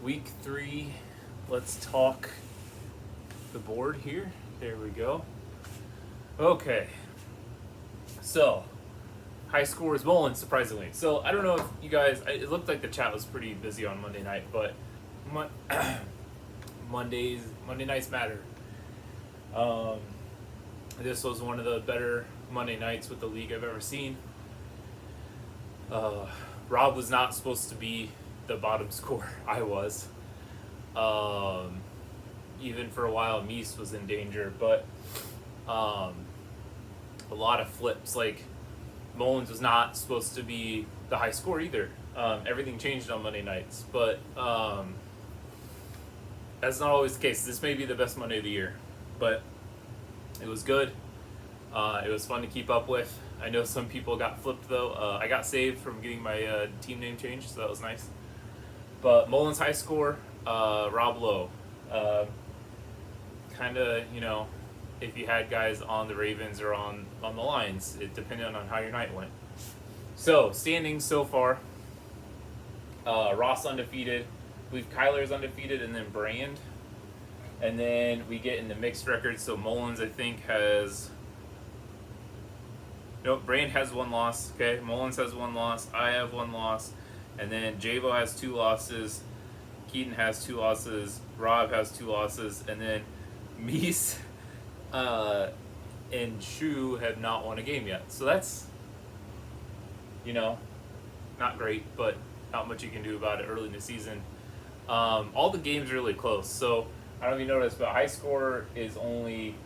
Week 3. Let's talk the board here. There we go. Okay. So, high scores Mullins, surprisingly. So, I don't know if you guys, it looked like the chat was pretty busy on Monday night, but Monday nights matter. This was one of the better Monday nights with the league I've ever seen. Rob was not supposed to be the bottom scorer. I was. Even for a while, Meese was in danger, but a lot of flips. Like, Mullins was not supposed to be the high score either. Everything changed on Monday nights, but that's not always the case. This may be the best Monday of the year, but it was good. It was fun to keep up with. I know some people got flipped though. I got saved from getting my team name changed, so that was nice. But Mullins high score, Rob low. Kind of, if you had guys on the Ravens or on the Lions, it depended on how your night went. So, standings so far, Ross undefeated. I believe Kyler's undefeated, and then Brand. And then we get in the mixed records, so Mullins, I think, has... Nope, Brand has 1 loss, okay? Mullins has 1 loss, I have 1 loss, and then Javo has 2 losses, Keaton has 2 losses, Rob has 2 losses, and then Meese and Shu have not won a game yet. So that's, not great, but not much you can do about it early in the season. All the games are really close, so I don't know if you noticed, but high score is only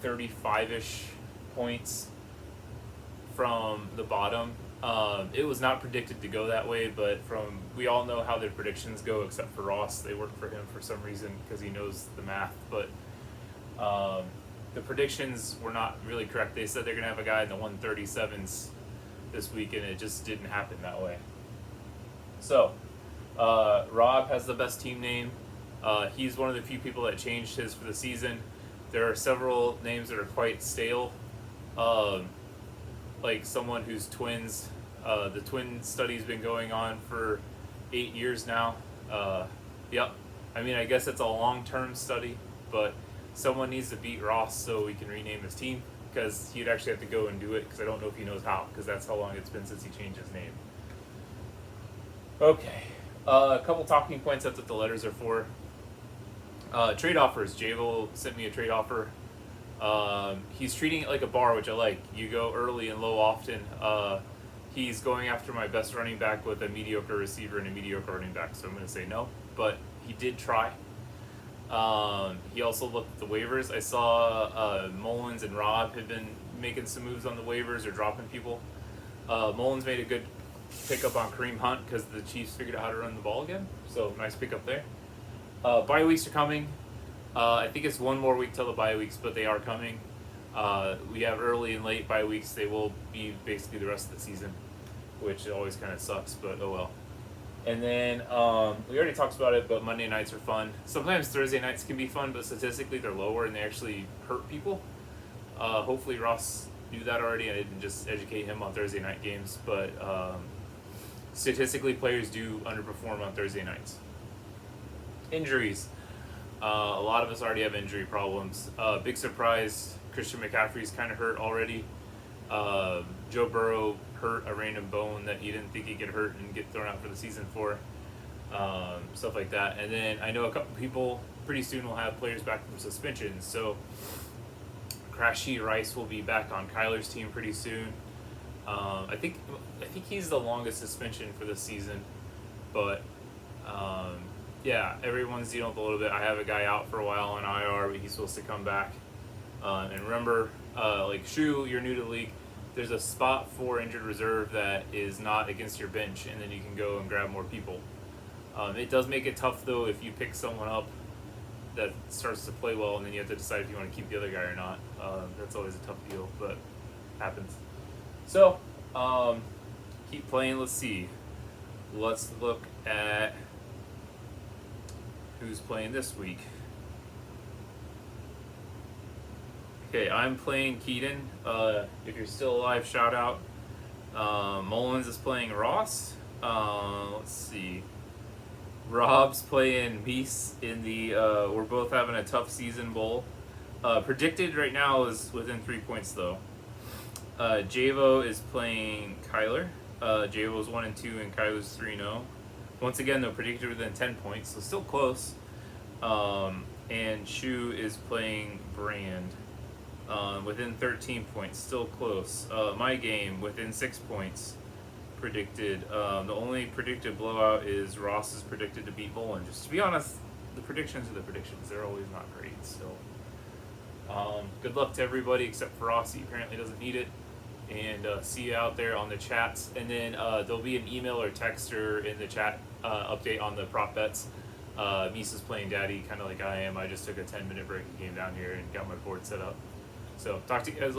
35-ish points from the bottom. It was not predicted to go that way, but we all know how their predictions go, except for Ross. They work for him for some reason because he knows the math. But the predictions were not really correct. They said they're going to have a guy in the 137s this week, and it just didn't happen that way. So, Rob has the best team name. He's one of the few people that changed his for the season. There are several names that are quite stale. Like someone who's twins. The twin study's been going on for 8 years now. Yep. I mean, I guess it's a long-term study, but someone needs to beat Ross so we can rename his team, because he'd actually have to go and do it, because I don't know if he knows how, because that's how long it's been since he changed his name. Okay. A couple talking points. That's what the letters are for. Trade offers. Javo sent me a trade offer. He's treating it like a bar, which I like. You go early and low often. He's going after my best running back with a mediocre receiver and a mediocre running back, so I'm going to say no. But he did try. He also looked at the waivers. I saw Mullins and Rob had been making some moves on the waivers or dropping people. Mullins made a good pickup on Kareem Hunt because the Chiefs figured out how to run the ball again. So nice pickup there. Bye weeks are coming. I think it's 1 more week till the bye weeks, but they are coming. We have early and late bye weeks. They will be basically the rest of the season, which always kind of sucks, but oh well. And then we already talked about it, but Monday nights are fun. Sometimes Thursday nights can be fun, but statistically they're lower and they actually hurt people. Hopefully Ross knew that already. I didn't just educate him on Thursday night games, but statistically players do underperform on Thursday nights. Injuries. A lot of us already have injury problems. Big surprise, Christian McCaffrey's kind of hurt already. Joe Burrow hurt a random bone that he didn't think he could hurt and get thrown out for the season for. Stuff like that. And then I know a couple people pretty soon will have players back from suspensions. So Crashy Rice will be back on Kyler's team pretty soon. I think he's the longest suspension for this season, but yeah, everyone's dealing with a little bit. I have a guy out for a while on IR, but he's supposed to come back. And remember, like Shu, you're new to the league. There's a spot for injured reserve that is not against your bench, and then you can go and grab more people. It does make it tough though if you pick someone up that starts to play well, and then you have to decide if you want to keep the other guy or not. That's always a tough deal, but happens. So, keep playing. Let's see. Let's look at who's playing this week. Okay, I'm playing Keaton. If you're still alive, shout out. Mullins is playing Ross. Let's see. Rob's playing Mies in the. We're both having a tough season bowl. Predicted right now is within 3 points though. Javo is playing Kyler. Javo's 1-2 and Kyler's 3-0. Once again, though, predicted within 10 points, so still close. And Shu is playing Brand. Within 13 points, still close. My game within 6 points. Predicted. The only predicted blowout is Ross is predicted to beat Bolin. Just to be honest, the predictions are the predictions. They're always not great. So, good luck to everybody except for Ross. He apparently doesn't need it. And see you out there on the chats. And then there'll be an email or text or in the chat update on the prop bets. Misa's playing daddy, kind of like I am. I just took a 10-minute break and came down here and got my board set up. So talk to you guys later.